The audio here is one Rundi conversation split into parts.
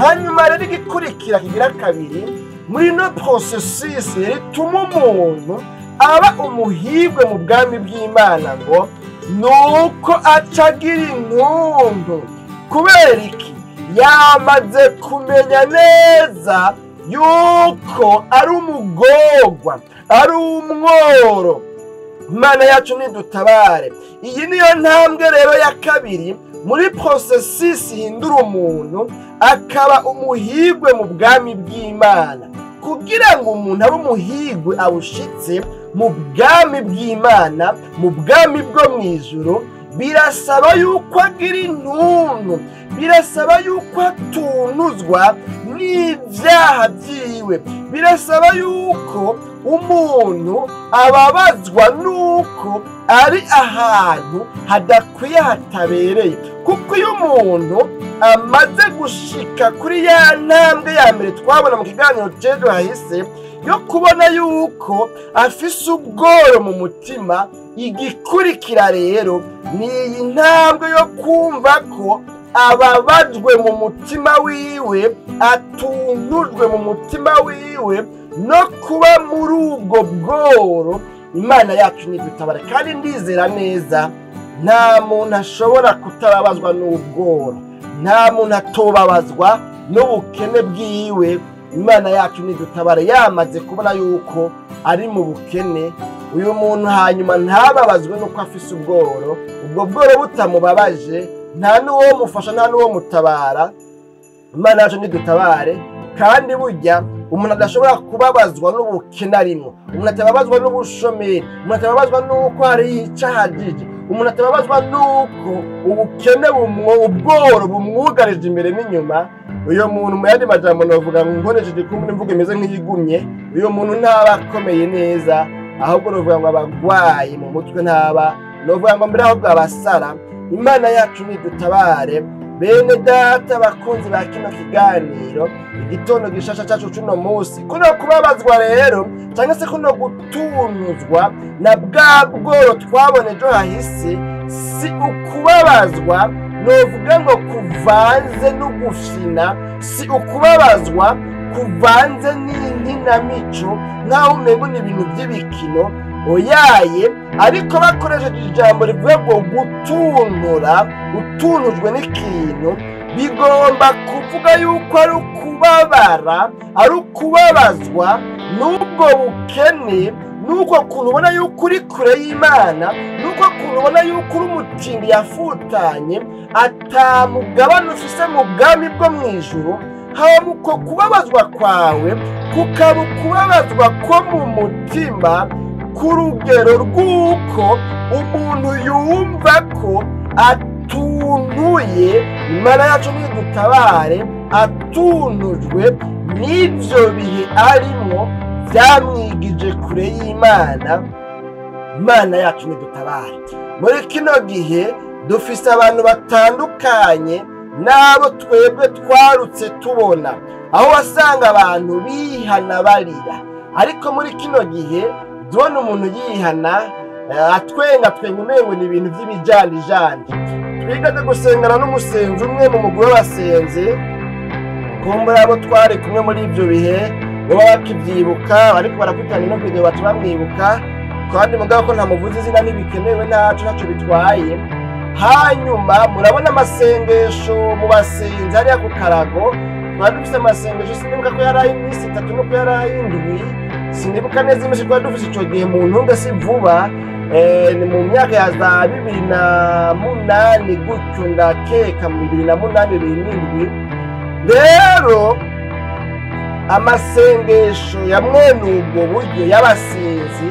hanyuma rero igikurikira kigira kabiri muri no processus rituma umuntu aba umuhigwe mu bwami bw'Imana ngo nuko acagira intuntu. Kubera iki? Yamaze kumenya neza yuko ari umugorwa, ari umworo. Imana yacu nidutabare. Iyi niyo ntambwe rero ya kabiri muri processus hindura umuntu akaba umuhigwe mu bwami bw'Imana. Kugira ngo umuntu abe umuhigwe awushitse mu bwami bw'Imana, mu bwami bwo mu ijuru, birasaba yuko agira intuntu, birasaba yuko atunuzwa n'ibyaha byiwe, birasaba yuko umuntu ababazwa nuko ari ahantu hadakwiye hatabereye. Kuko iyo umuntu amaze gushika kuri ya ntambwe ya mbere twabona mu kiganiro cyejo hahise yo kubona yuko afise ubworo mu mutima, igikurikira rero ni iyi ntambwe yo kumva ko ababajwe mu mutima wiwe, atunujwe mu mutima wiwe, no kuba muri ubwo bworo. Imana yacu nidutabare. Kandi ndizera neza nta muntu ashobora kutababazwa n'ubworo, nta muntu atobabazwa n'ubukene bwiwe. Imana yacu nidutabare. Yamaze kubona yuko ari mu bukene, uyu muntu hanyuma ntababazwe nuko afise ubworo, ubwo bworo butamubabaje, nta n'uwo mufasha, nta n'uwo mutabara. Imana yacu nidutabare. Kandi burya umuntu adashobora kubabazwa n'ubukene arimo, umuntu atababazwa n'ubushomeri, umuntu atababazwa n'uko hari icahagije, umuntu atababazwa n'uko ubukene ubworo bumwugarije imbere n'inyuma. Uyo muntu mu yandi majambo novuga ngo nkoresheje kumwe imvugo imeze nk'iyigumye, uyo muntu ntaba akomeye neza, ahubwo novuga ngo abagwayi mu mutwe, ntaba novuga ngo mbere ahubwo abasara. Imana yacu nidutabare. Bene data bakunzi ba kino kiganiro, igitondo gishasha cyacu cuno munsi, kuno kubabazwa rero cyangwa se kuno gutunuzwa na bwa bworo twabone ejo hahise, si ukubabazwa novuga ngo kuvanze n'ugufina, si ukubabazwa kuvanze n'inkinamico nk'aho umengo ni ibintu by'ibikino, oyaye, ariko bakoresheje ijambo rivuga ngo gutunura, utunujwe n'ikintu, bigomba kuvuga yuko ari ukubabara, ari ukubabazwa n'ubwo bukene, nuko kuntu ubona yuko uri kure y'Imana, nuko kuntu ubona yuko uri umutindi yafutanye, atamugabane ufise mu bwami bwo mu ijuru. Haba uko kubabazwa kwawe kukaba ukubabazwa ko mu mutima, ku rugero rw'uko umuntu yumva ko atuntuye. Imana yacu nidutabare. Atunujwe n'ibyo bihe arimo byamwigije kure y'Imana. Imana yacu nidutabare. Muri kino gihe dufise abantu batandukanye n'abo twebwe twarutse tubona, aho wasanga abantu bihana barira, ariko muri kino gihe dubona umuntu yihana atwenga umengo ni ibintu by'ibijandijandi. Twigeze gusengana n'umusenzi umwe mu mugwi w'abasenzi, kumbura abo twari kumwe muri ibyo bihe baba bakibyibuka, ariko barakwitana no video bati bamwibuka, kandi mugabo ko ntamuvuze izina ntibikenewe, ntacyo bitwaye. Hanyuma murabona amasengesho mu basenzi hariya ku Karago, twari dufise amasengesho, sinibuka ko yari iminsi 3 nuko yari 7, sinibuka neza iminsi twari dufise ico gihe mu ntunga si vuba, ni mu myaka ya za 2008 gutyo, ndakeka mu 2008-2007. Rero amasengesho ya mwene ubwo buryo y'abasenzi,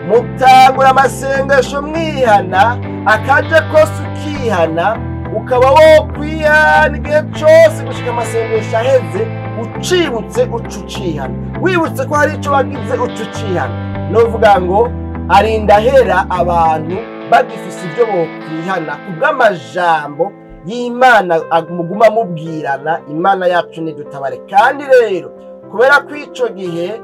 mutangura amasengesho mwihana, akaje kose ukihana, ukaba wo kwihana igihe cyose gushika amasengesho aheze, ucibutse ucihana, wibutse ko hari icyo wagize ucihana. Novuga ngo arindahera abantu bagifise ibyo bokwihana kubw'amajambo y'Imana muguma mubwirana. Imana yacu nidutabare. Kandi rero kubera ko ico gihe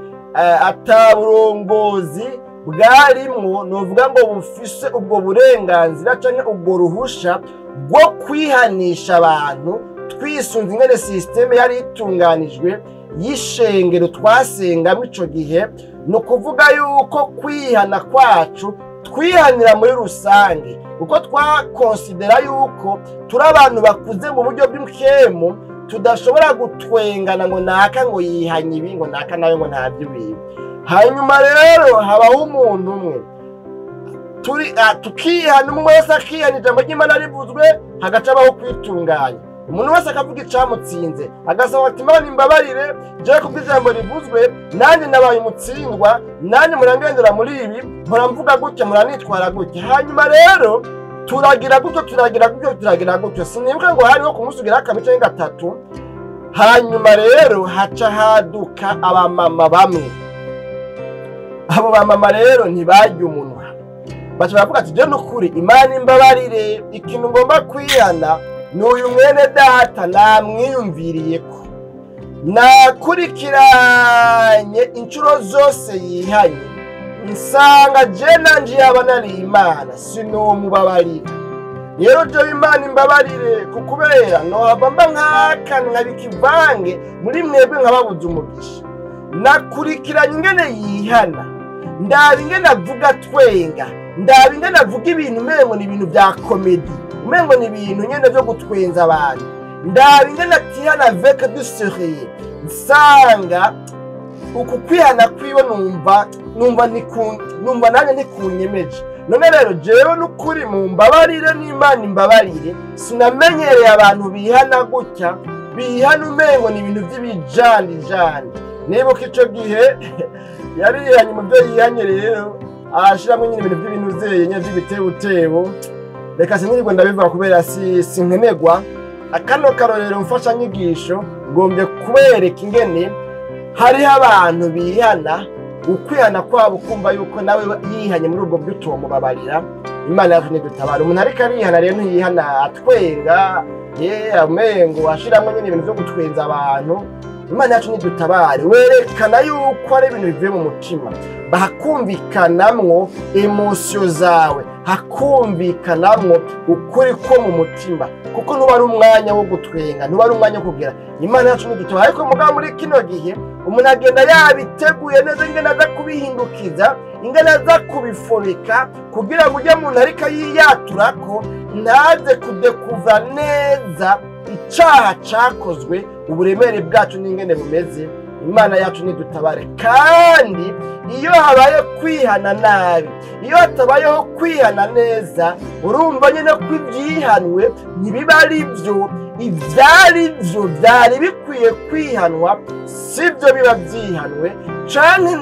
ataburongozi bwarimwo, novuga ngo bufise ubwo burenganzira canke ubwo ruhusha bwo kwihanisha abantu, twisunze ingene systeme yari itunganijwe y'ishengero twasengamo ico gihe, ni ukuvuga yuko kwihana kwacu twihanira muri rusange, kuko twakonsidera yuko turi abantu bakuze mu buryo bw'imkemu, tudashobora gutwengana ngo naka ngo yihanye ibi ngo naka nawe ngo ntabyo bibi. Hanyuma rero habaho umuntu umwe tukihana, umwe wese akihana ijambo ry'Imana rivuzwe, hagaca abaho kwitunganya. Umuntu wese akavuga icamutsinze, agasaba ati Imana imbabarire, jewe kubwo ijambo rivuzwe nanjye nabaye umutsindwa, nanjye murangendera muri ibi, mpora mvuga gutya, muranitwara gutya. Hanyuma rero turagira gutyo. Sinibuka ngo hariho ku munsi ugira kabiri canke gatatu. Hanyuma rero haca haduka abamama bamwe. Abo bamama rero ntibarya umunwa, baca baravuga ati je nukuri Imana imbabarire, ikintu ngomba kwihana n'uyu mwene data namwiyumviriyeko, nakurikiranye incuro zose yihanye, nsanga je nanje yaba nari Imana sinomubabarira. Rero je Imana imbabarire, kukubera nohava mba nk'ikivange muri mwebwe nkababuza umugisha. Nakurikiranye ingene yihana, ndaba ingene avuga twenga, ndaba ingene avuga ibintu umengo ni ibintu vya komedi, umengo ni ibintu nyene vyo gutwenza abantu, ndaba ingene atihana avec du sérieux. Nsanga uku kwihana kwiwe numva nanjye ntikunyemeje. None rero jewe n'ukuri mu mbabarire, n'Imana imbabarire, sinamenyereye abantu bihana gutya, bihana umengo ni ibintu vy'ibijandijandi. Nibuka ico gihe yari yihanye mu byo yihanye, rero ashiramwe nyine ibintu by'ibinuzeye nyine by'ibitebutebo. Reka sinirigwe ndabivuga kubera sinkenegwa. Akano karorero mfasha nyigisho ngombye kubereka ingene hariho abantu bihana, ukwihana kwabo kumva yuko nawe yihanye muri ubwo bw'utuwo mubabarira. Imana yacu nidutabara. Umuntu ariko arihana rero ntiyihana atwenga, amengo ashiramwe nyine ibintu byo gutwenza abantu. Imana yacu nidutabare, werekana yuko ari ibintu bivuye mu mutima, bakumvikanamwo emosyo zawe, hakumvikanamwo ukuri ko mu mutima, kuko ntuba ari umwanya wo gutwenga, ntuba ari umwanya wo kugira. Imana yacu nidutabare. Ariko mugabo muri kino gihe umuntu agenda yabiteguye neza ingene aza kubihindukiza, ingene aza kubifobeka, kugira ngo ujye muntu ariko yiyaturako ntaze kudekuva neza icaha cakozwe, uburemere bwacu n'ingene bumeze. Imana yacu nidutabare. Kandi iyo habaye kwihana nabi, iyo hatabayeho kwihana neza, urumva nyine ko ibyihanwe ntibiba ari byo, ivyari byo byari bikwiye kwihanwa sibyo biba byihanwe. Canke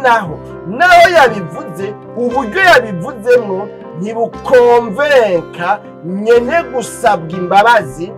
naho yabivuze, uburyo yabivuzemwo ntibukonvenka nyene gusabwa imbabazi.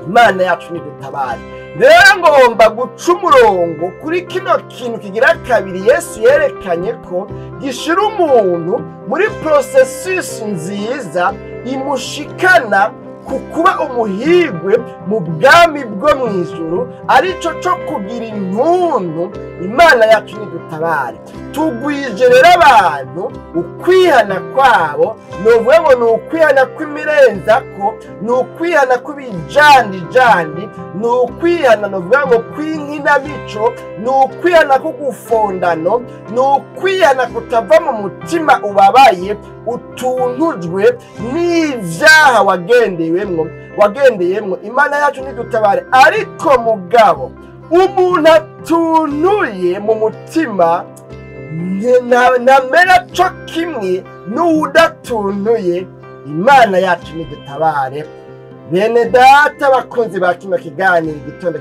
Imana yacu nidutabare. Rero ngomba guca umurongo kuri kino kintu kigira kabiri Yesu yerekanye ko gishira umuntu muri processus nziza imushikana kukuba umuhigwe mu bwami bwo mwijuru, arico cyo kugira intuntu. Imana yacu nidutabare. Tugwije rero abantu ukwihana kwabo, novuga ngo ni ukwihana kw'imirenzako, ni ukwihana kw'ibijandijandi, ni ukwihana novuga ngo kw'inkinamico, ni ukwihana kugufondano, ni ukwihana kutava mu mutima ubabaye, utuntujwe n'ivyaha wagendeyemwo. Imana yacu nidutabare. Ariko mugabo umuntu atuntuye mu mutima namera co kimwe n'uwudatuntuye. Imana yacu nidutabare. Bene data bakunzi ba kino kiganiro igitondo